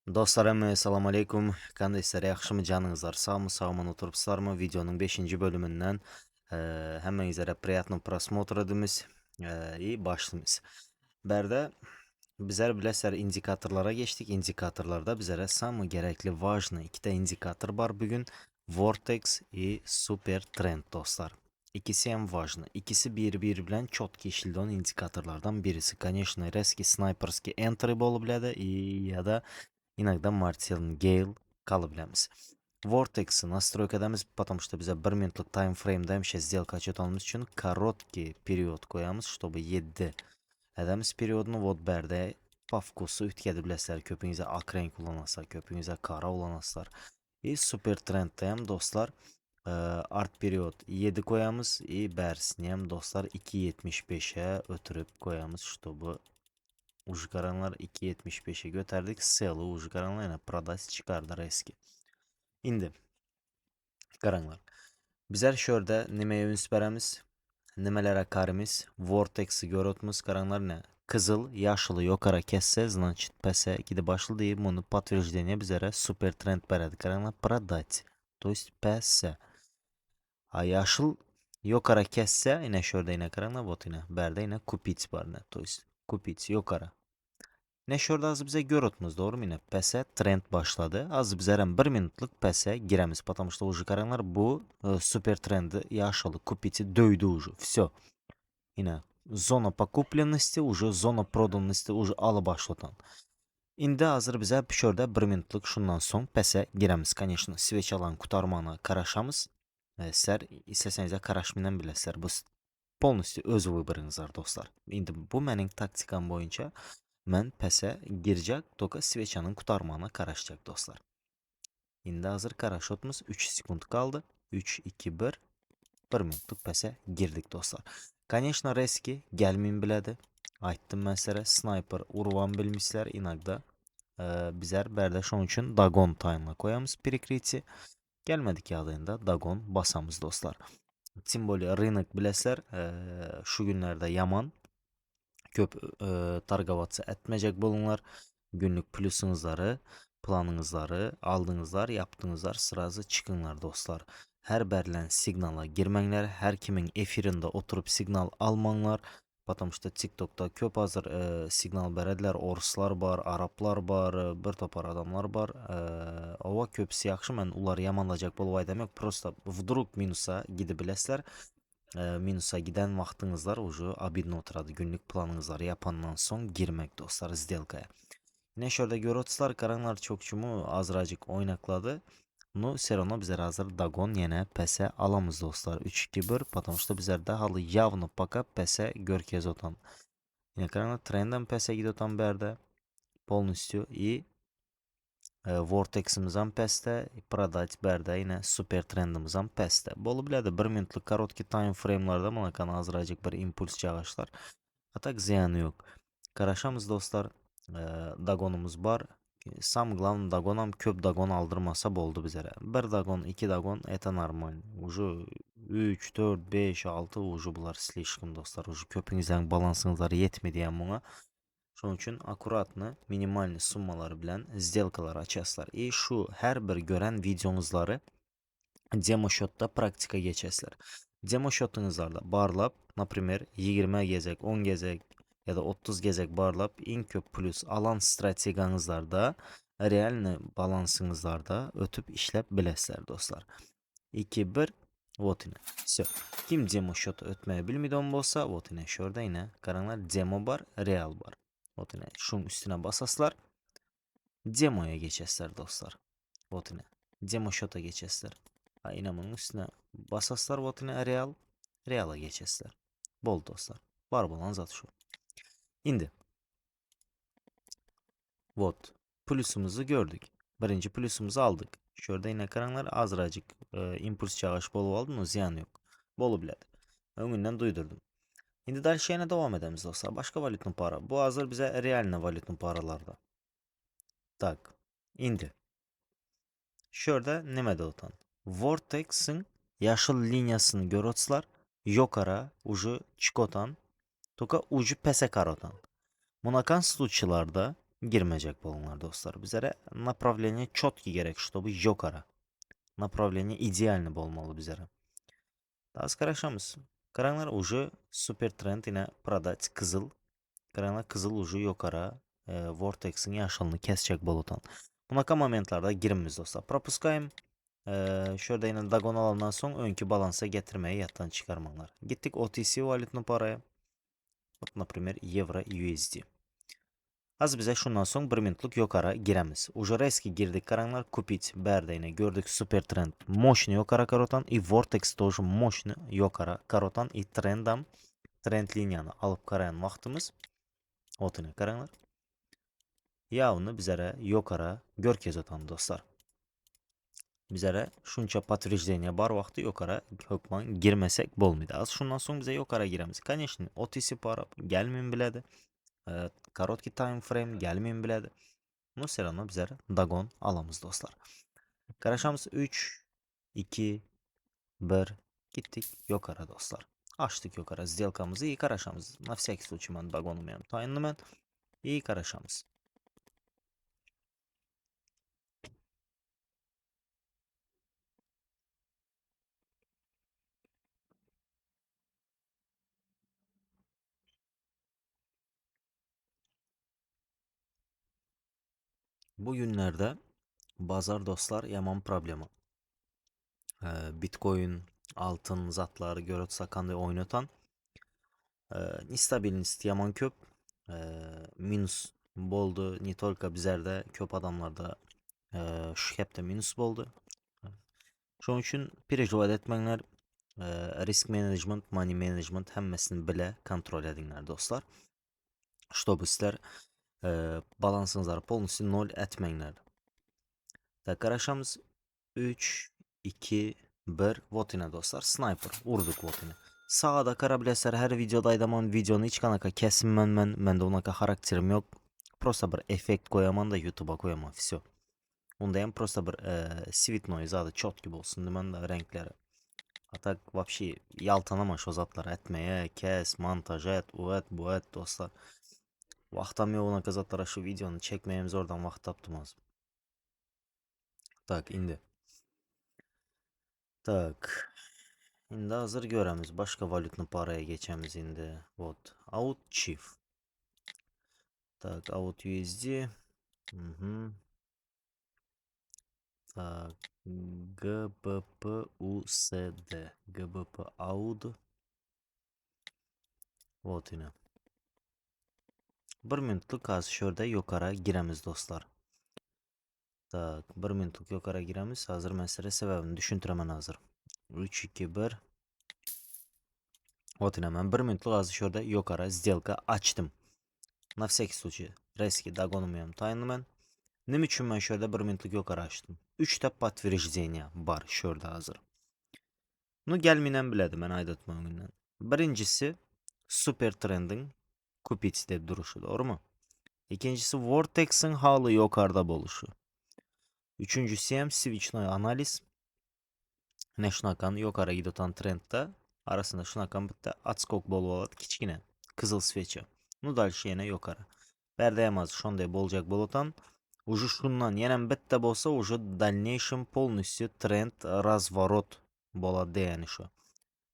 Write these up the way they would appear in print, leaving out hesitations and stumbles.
Dostlarım, assalamu aleykum. Kandaysizlar, yaxşımı canınızlar? Sağmı, sağmın oturupsizlarmı? Videonun 5. bölümünden həmmənizlərə приятно просмотра demiş. İyi başlayırıq. Bərdə bizlər biləsizlər indikatorlara geçtik. İndikatorlarda bizlərə samı gerekli важный iki de indikator var bugün. Vortex и Super Trend dostlar. İkisi hem важный. İkisi bir bilen çok işildi olan indikatorlardan birisi. Конечно, резкий снайперский entry olub bilədi ya da иногда Martian Gale kalıbləmiz. Vortex'i настройка edemiz, потому что bize 1 minutluk time frame'da hemşe сделка отчет almamız için kороткий период koyamız, чтобы 7 edemiz periodunu вот bərdə по вкусу ütkədə biləsizlər. Köpüyünüzə ak renk kullanaslar, köpüyünüzə kara olanaslar. И super trend'dəyəm dostlar. Art period 7 koyamız. Bərsiniyəm dostlar 2.75'e ötürüb koyamız, чтобы Ужгаранlar 2.75'e götürdük. Sell'ı Ужгаranlar yine продать çıkardı eski. İndi. Qaranlar. Bizler şurada nimeye üns beremiz, nimelere karimiz, vortex'i görüntümüz qaranlar ne? Kızıl, yaşılı yukarı kesse, значит, pese gidip başlı deyip bunu подтверждение bizlere super trend beredi. Qaranlar продать. То есть pese. А yaşıl yukarı kesse, yine şurada yine qaranlar, вот yine berde yine купить var ne? То есть купить yukarı. Ne şurada az bize görüntümüz doğru mu yine? PES'e trend başladı. Az bize 1 minutluk PES'e giremiz. Потому что уже karanlar bu süper trendi yaşalı. Купите döydü уже. Все. Yine zona покупленности уже zona prodanности уже alı başlatan. İndi hazır bize şurada 1 minutluk şundan son PES'e giremiz. Конечно, sveç alan kutarmana karaşamız. Ser isteseniz karaşmından bile ser. Bu polностью öz vыборыңızlar dostlar. İndi bu mənim taktikam boyunca mən PES'e girecek, toka sveçanın kurtarmağına karışacak dostlar. İndi hazır karaşotumuz 3 sekund kaldı. 3, 2, 1. 1 minutluk PES'e girdik dostlar. Конечно, reski gelmeyin bilədi. Aytdım mən sizlərə sniper urvan bilmişlər inaqda. Bizler bərdə onun için Dagon time'la koyamız перекрытие. Gelmedik yağdığında Dagon basamız dostlar. Тем более rынок biləsizlər şu günlerde yaman. Köp targavatsa etmeyecek bulunlar. Günlük plusınızları, planınızları, aldığınızlar, yaptığınızlar sırası çıkınlar dostlar. Her berilen signala girmenler, her kimin efirinde oturup signal almanlar. Потому что TikTok'ta köp hazır signal berediler. Oruslar var, Araplar var, bir topar adamlar var. Ova köpsi yaxşı, mən ular yamanlayacak bolu vay demek. Просто вдруг minusa gidib biləsizlər. Minusa giden vaxtınızlar уже обидно oturadı. Günlük planınızları yapandan son girmek dostlar сделкaya. Yine şurada görüntüler karanlar çokçumu azracık oynakladı. No все равно bizler hazır Dagon yine PES'e alamız dostlar. 3-2-1 потому что bizlerde halı явно пока PES'e görkez otan. Yine karanlar trenden PES'e gidiyor tam berde. Полностью и Vortex'imizden peste, продать berde yine super trendimizden peste. Bolu bilədi 1 minutluk kороткий time frame'larda bana kana azracık bir impuls çağışlar. Atak ziyanı yok. Karaşamız dostlar, dagonumuz var. Sam главный dagonam köp dagon aldırmasa boldu bizlere. 1 dagon, 2 dagon это нормально. Уже 3, 4, 5, 6 уже bunlar слишком dostlar. Уже köpünüzden balansınızları yetmedi buna. Şunun için akuratlı, minimalni summaları bilen сделкалар açaslar. Şu her bir gören videonuzları demo shot'ta praktika geçesler. Demo shot'unuzlarda barlap, например, 20 gezek, 10 gezek ya da 30 gezek barlap en köp plus alan strateganızlarda, realni balansınızlarda ötüp işlep bilesler dostlar. 2, 1, вот yine. Все. Kim demo shot ötmeye bilmeden bolsa, вот yine şurada yine karanlar demo var, real var. Вот yine şunun üstüne basaslar. Demo'ya geçesler dostlar. Вот yine. Demo shot'a geçesler. Yine bunun üstüne basaslar. Вот yine real. Real'a geçesler. Bol dostlar. Var bulan zat şu. İndi. Вот. Plusumuzu gördük. Birinci plusumuzu aldık. Şurada yine karanlar azracık impuls çağış bolu aldı mı ziyan yok. Bolu biledi. Öngünden duydurdum. Şimdi dальше yine devam edemiz dostlar. Başka valutun para. Bu hazır bize realne valutun paralarda. Tak. İndi. Şurada nemede otan. Vortex'in yaşıl linyasını görüyorsunuz. Yukarı ucu çıkotan. Toka ucu pese karotan. Munakan случайларда girmeyecek bunlar dostlar. Bizlere направление четкий gerek, чтобы yukarı. Направление идеальный olmalı bizlere. Daha скорашамыз. Karanlar ucu super trend yine продать kızıl. Karanlar kızıl ucu yukarı. Vortex'in yaşılını kesecek bulutan. Bunaka momentlarda girimiz dostlar. Пропускаем. Şurada yine Dagon alandan son önkü balansa getirmeyi yattan çıkarmalar. Gittik OTC valutunu paraya. Вот, например, Euro USD. Az bize şundan son bir minutlik yukarı giremiz. Уже резко girdik karanlar купить. Бәрдә yine gördük super trend. Мощный yukarı karotan. И Vortex тоже мощный yukarı karotan. И trendam. Trend linyanı alıp karayan vaxtımız. Otunu karanlar. Yağını bizlere yukarı görkez otan dostlar. Bizlere şunca подтверждение бар vaxtı yukarı hökman girmesek bolmaydı. Az şundan son bize yukarı giremiz. Конечно, OTC para gelmeyin biledi. Kороткий time frame gelmeyin biledi. Ну, все равно bizlere Dagon alamız dostlar. Karışamız 3, 2, 1. Gittik yukarı dostlar. Açtık yukarı сделкамызı и karışamız. На всякий случай ben Dagon'u benim tayinləmən. İyi karışamız. Bu günlerde bazar dostlar yaman problemi. Bitcoin, altın, zatları görüp sakandı oynatan. Instabilность yaman köp. Minus boldu. Ne только bizlerde köp adamlarda şu hepte minus boldu. Şunun için переживать etmengler, risk management, money management hemmesini bile kontrol edinler dostlar. Чтобы sizler balansınızları polностью nol etmengler. Da karışamız 3, 2, 1. Вот yine dostlar. Sniper. Vurduk вот yine. Sağda karableser her videoda aydaman videonu hiç kanaka kesinmem ben. Bende onaka karakterim yok. Просто bir efekt koyamam da YouTube'a koyamam. Все. Ondayım просто bir sweet adı çot gibi olsun demen de renkleri. Hatta вообще yaltanama şu zatları etmeye, kes, montaj et, o et, bu et dostlar. Vaktam yok ona zatlara şu videonu çekmeyemiz oradan vakt taptım az. Tak indi. Tak. Şimdi hazır göremiz. Başka valutlu paraya geçemiz indi. Вот. Out Chief. Так, Out USD. Угу. Так. GBP USD. GBP AUD. Вот yine. Bir minutlik az şurada yukarı giremiz dostlar. Tak, bir minutlik yukarı giremiz. Hazır mesele sebebini düşüntüremen hazır. 3, 2, 1. Вот yine ben bir minutlik az şurada yukarı сделка açtım. На всякий случай. Резкий догонum tayinləmən. Nim üçün mən şurada bir minutlik yukarı açtım. 3 də подтверждение var şurada hazır. Bunu gəlməyən bilədi mən aydatmağımdan. Birincisi super trending kupit deb duruşu, doğru mu? İkincisi Vortex'in halı yukarıda boluşu. Üçüncüsü hem switchnoy analiz. Ne şunakan yukarı gidotan trenddə arasında şunakan bitti atskok bol oladı kiçkine. Kızıl sveçe. Ну дальше yine yukarı. Berdəyəmaz şonday bolacak bolotan. Уже şundan yenen bitti bolsa уже в дальнейшем полностью тренд разворот болады yani şu.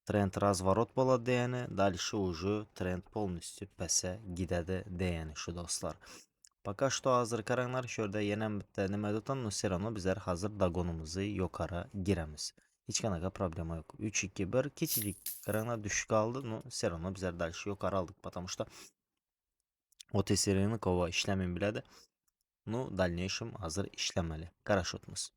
Тренд разворот болады yani. Дальше уже тренд полностью pəsə gidədi yani şu dostlar. Пока что hazır karanlar şurada yenen bitti nime tutan no serano bizler hazır dagonumuzu yukarı giremiz. Hiç kanaka problema yok. 3, 2, 1 keçicik karanlar düşük aldı. No serano bizler dальше yukarı aldık. Потому что OTC рынок ova işlemin bilədi. Ну, в дальнейшем hazır işlemeli. Qarashotmuz.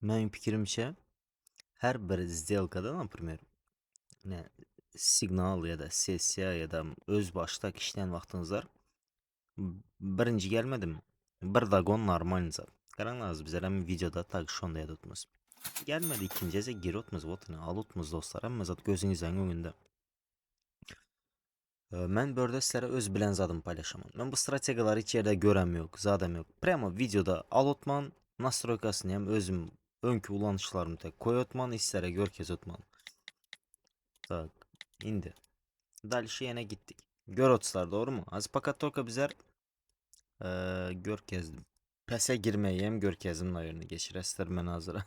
Mənim fikrimcə, hər bir сделкада, например, ne signal ya da sessiya ya da öz başda işləyən vaxtınızlar birinci gelmedim. Bir dagon normal zat. Qaranglar bizlərəm videoda tak şonda yadutmuz. Gelmedi ikinci ise geri otmuz. Votunu alutmuz dostlar. Amma zat gözünüzün önündə. Mən burada sizlərə öz bilən zadım paylaşamam. Mən bu strategiyaları hiç yerdə görəm yox, zadım yox. Prямо videoda alotman, nastroykasını hem özüm önkü ulanışlarımı tek koyotman, sizlərə görkez otman. Tak, indi. Dальше yine gittik. Görotlar doğru mu? Az fakat toka bizler görkezdim. Pese girmeyi hem görkezim ayarını geçirəslər mən hazır.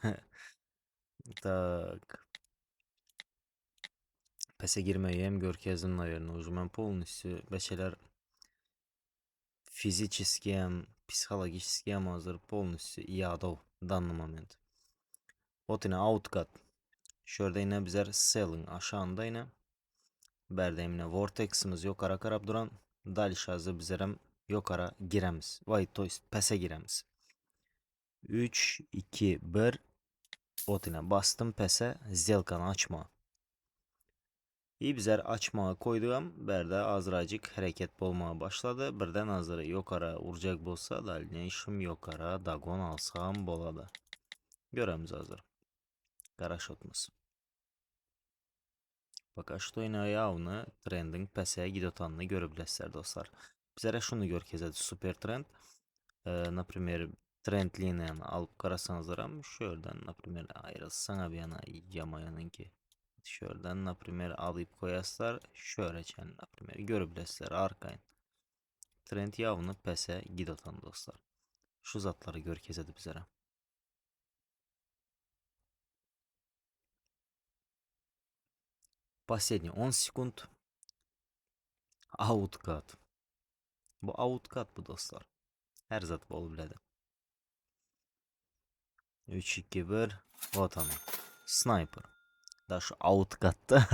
Так. Pese girmeyi hem görkezim ayarını. Уже mən полностью beşeler физически hem психологически hem hazır полностью iyada в данный момент. Вот yine outcut. Şurada yine bizler selling aşağında yine. Berde yine vortex'imiz yok ara karab duran. Dальше hazır bizlerem yok ara giremiz. Vay to есть pese giremiz. 3, 2, 1. Вот yine bastım pese. Сделkanı açma. İyi bizler açmağa koyduğum berde azracık hareket olmaya başladı. Birden hazırı yokara vuracak bolsa da ne işim yokara dagon alsam boladı. Göremiz hazır. Qarashotmiz. Пока что yine явно trending pəsəyə gidotanını görə bilərsiniz dostlar. Bizlərə şunu görkezədi super trend. Например, trend liniyanı alıp qarasanızlar şuradan например ayrılsan bir yana yamayanın ki. Şuradan например alıp koyaslar şöyleken например görə bilərsiniz arkayın. Trend явно pəsə gidotan dostlar. Şu zatları görkezədi bizlərə. Последний 10 секунд. Outcut. Bu outcut bu dostlar. Her zat bu olabilir. 3, 2, 1. Вот оно. Снайпер. Да şu outcut'ta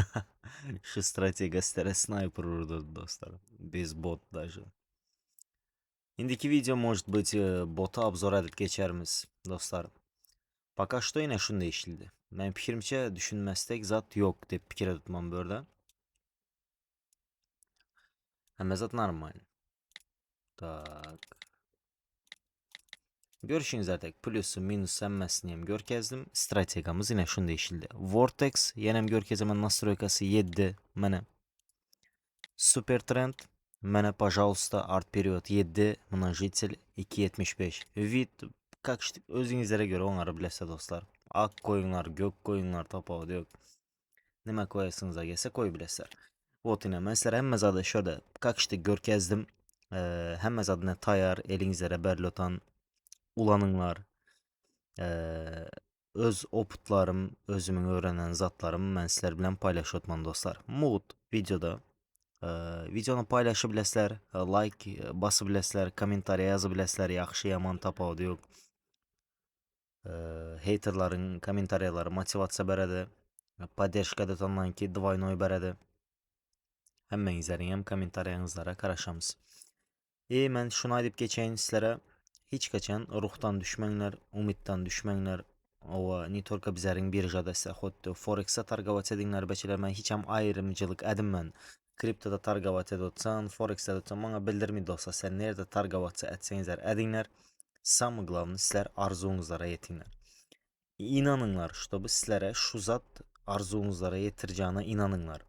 şu strategistlere sniper vurdu dostlar. Без bot даже. İndiki video может быть bota obzor edip geçerimiz dostlar. Пока что yine şunu değişildi. Ben fikrimce düşünmezsek zat yok deyip fikir tutmam böyle. Hem zat normal. Tak. Görüşünüz artık plusu minus emmesini hem görkezdim. Strategiyamız yine şunu değişildi. Vortex yenem görkezimin настройкасы 7 mene. Super trend mene пожалуйста art период 7 множитель 2.75. Vid как işte özünüzlere göre onları bilirse dostlar. Ak koyunlar, gök koyunlar tapağı yok. Nime koyasınıza gelse koy bilirler. Вот yine mesela hem adı şöyle как işte görkezdim. Hem adına tayar elinizlere berlotan ulanınlar. Öz oputlarım, özümün öğrenen zatlarımı mən sizlər bilən paylaşıyordum dostlar. Mood videoda videonu paylaşıb biləsilər, like basıb biləsilər, kommentariya yazıb biləsilər, yaxşı yaman tapavdı yox. Haterların kommentariyaları motivasiya bərədi. Поддержка detandan ki двойной bərədi. Həmmənizlərin hem kommentariyanızlara qaraşamız. Mən şunu edip geçeyim sizlərə. Hiç kaçan ruhtan düşmenler, umuttan düşmenler. Ova не только bizlerin birjada ise xuddi Forex'e targavat edinler beçiler mən hiç hem ayrımcılık edinmən. Kriptoda targavat edotsan, Forex'e edotsan bana bildirmedi olsa sen nerede targavatsa etsenizer edinler. Самый главный sizler arzunuzlara yetinler. İnanınlar что bu sizlere şu zat arzunuzlara yetireceğine inanınlar.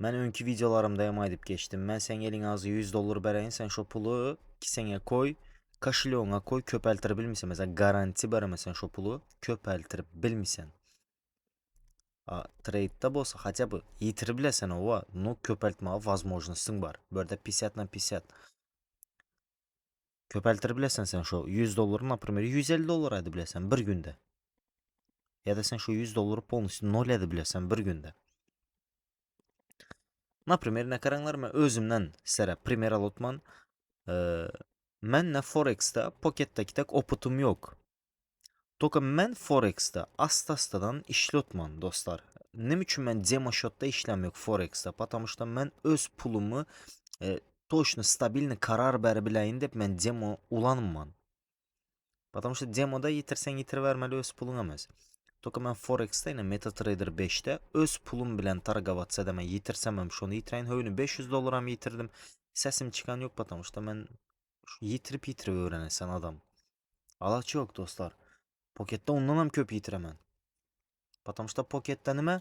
Mən önkü videolarımda yama edip geçtim. Mən sen elin ağzı $100 bərəyin sen şu pulu kisene koy. Kaşılığına koy köpeltirip bilmişsen mesela garanti veremesen şu pulu köpeltirip bilmişsen. Trade'da olsa хотя бы yitirip bilesen ova no köpeltmeye возможностьың var. Böyle 50 на 50. Köpeltirip bilesen sen şu $100 например $150 edip bilesen bir günde. Ya da sen şu $100 полностью nol edip bilesen bir günde. Например ne karanlar mı özümden sizlere primer alotman. Mən nə Forex'da Pocket'daki tek oputum yok. Только mən Forex'da asta-astadan işlotman dostlar. Ne üçün mən demo shot'da işlem yok Forex'da? Потому что mən öz pulumu точно stabilni karar bəri biləyin deyib mən demo ulanman. Потому что demoda yitirsən yitir verməli öz pulun əməz. Toka mən Forex-də ilə MetaTrader 5-də öz pulum bilən tarqavatsa da mən yitirsəməm şunu yitirəyin. Höyünü 500 dollaram yitirdim. Səsim çıxan yox patamışda mən yitirib öyrənəsən adam. Alaç yox dostlar. Poketdə ondanam köp yitirəmən. Patamışda Poketdə nimə?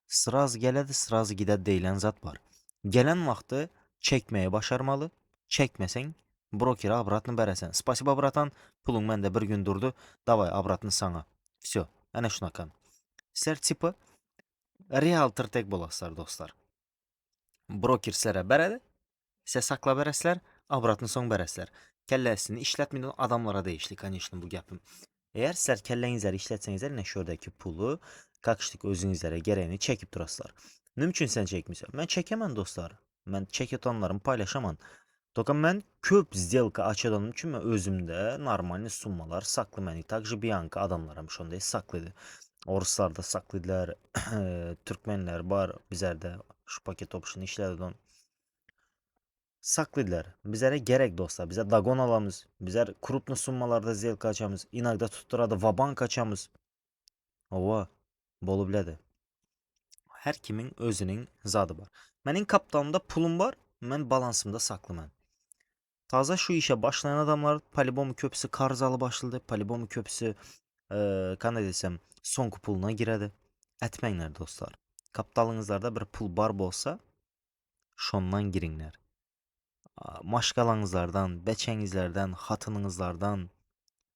Sıraz gələdi, sıraz gidə deyilən zat var. Gələn vaxtı çəkməyi başarmalı. Çəkməsən brokeri обратно bərəsən. Spasiba bratan, pulun məndə bir gün durdu. Davay обратно sana. Все. Ana şunakan. Sizlər tipi realtor tek bolasızlar dostlar. Broker sizlərə bərədi. Sizə sakla bərəslər, обратно son bərəslər. Kəlləsini işlətmədən adamlara değişdi, конечно bu gəpim. Eğer sizlər kəllənizləri işlətsənizlər, nə şördəki pulu, kakışdık özünüzlərə gərəyini çəkib durasılar. Mümkün sən çəkmirsən. Mən çəkəmən dostlar. Mən çəketonlarımı paylaşamam. Toka mən köp сделка açadığım üçün mən özümdə normal summalar saklı также Bianca adamlarım şonda saklıdır. Oruslar da saklıdılar, Türkmenler var bizlərdə şu paket option işlədən. Saklıdılar. Bizlərə gerek dostlar. Bizə Dagon alamız. Bizlər kruplu summalarda сделка açamız. İnagda tutturada Vabank açamız. Ova, bolu bilədi. Hər kimin özünün zadı var. Mənim kapitalımda pulum var, mən balansımda saklı mən. Taze şu işe başlayan adamlar Palibomu köpüsü karzalı başladı. Palibomu köpüsü kan desem son puluna girədi. Etmənlər dostlar. Kapitalınızlarda bir pul barb olsa şondan girinlər. Maşqalanızlardan, bəçənizlərdən, xatınınızlardan,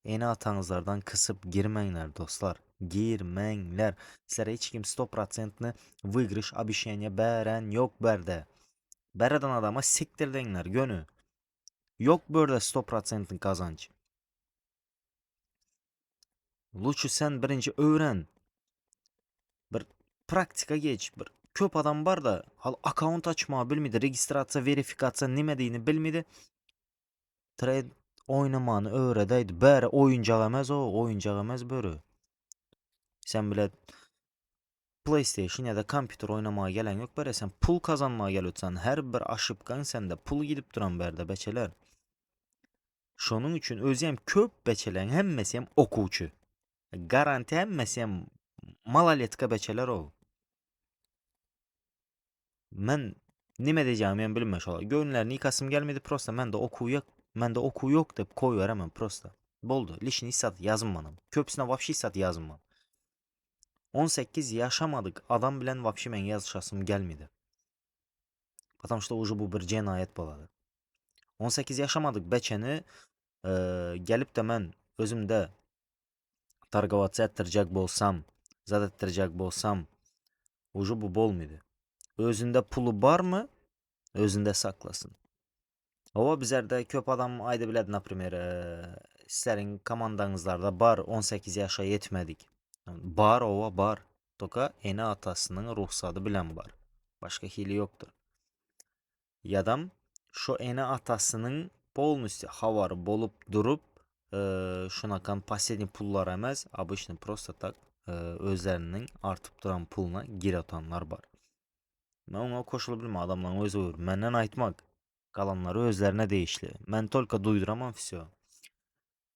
eni atanızlardan kısıp girmənlər dostlar. Girmənlər. Sizlərə heç kim 100%'ni выигрыш обещания bərən yok bərdə. Bərədən adama siktirdənlər gönü. Yok böyle 100% kazanç. Lütfü sen birinci öğren. Bir praktika geç. Bir köp adam var da hal account açma bilmedi, registrasiya, verifikasiya nimediğini bilmedi. Trade oynamanı öğredeydi. Bari oyuncaq emez o, oyuncaq emez böyle. Sen bile PlayStation ya da kompüter oynamaya gelen yok bari sen pul kazanmaya geliyorsan her bir aşıpkan sende pul gidip duran berde beçeler. Şunun üçün özüm köp bəçələrin həmməsiyəm oxucu. Garanti həmməsiyəm malaletka bəçələr o. Mən nə edəcəyimi mən bilmə şala. Gönüllərini yıkasım gəlmədi prosta. Məndə oku yox deyib koy verəməm prosta. Boldu. Lişini sat yazın bana. Köpüsünə vapşi sat yazın bana. 18 yaşamadık. Adam bilən vapşi mən yazışasım gəlmədi. Потому что уже bu bir cinayət baladır. 18 yaşamadık bəçəni gəlib də mən özümdə tarqavatça ettirəcək bolsam, zad ettirəcək bolsam, ucu bu bolmaydı. Özündə pulu var mı? Özündə saklasın. Ova bizlərdə köp adam ayda bilədi, например, sizlərin komandanızlarda bar 18 yaşa yetmədik. Bar ova bar. Toka eni atasının ruhsadı bilən var. Başka hili yoktur. Yadam şu eni atasının полностью havarı bolup durup şunakan последний pullar emez. Обычно просто tak özlərinin artıp duran puluna gir atanlar var. Mən ona koşula bilmə adamların özü olur. Məndən aytmaq. Qalanları özlərinə deyişli. Mən tolka duyduramam всё.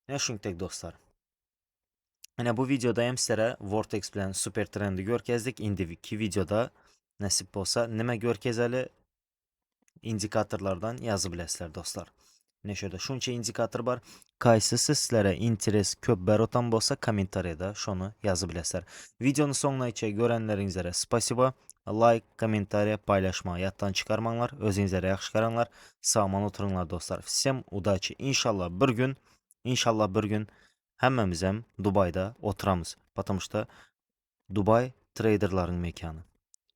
Ne şunktek dostlar. Yine bu videodayım sizlərə Vortex bilən super trendi görkezdik. İndiki videoda nəsib olsa nimə görkezəli indikatorlardan yazı biləsizlər dostlar. Ne şöyle şunca indikator var. Kaysısı sizlərə interes köp bərotan bolsa kommentariyada şunu yazı biləsizlər. Videonun sonuna içə görənlərinizlərə spasiba. Like, kommentariya, paylaşma, yattan çıkarmanlar, özünüzlərə yaxşı qaranlar, sağman oturunlar dostlar. Всем удачи. İnşallah bir gün həmməmizəm Dubayda oturamız. Потому что Dubay traderların mekanı.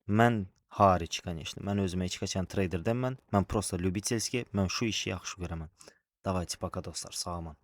Mən hariç, конечно. Mən özümə heç qaçan trader deməm. Mən prosta любительski, mən şu işi yaxşı görəmən. Давайте пока dostlar, sağ olun.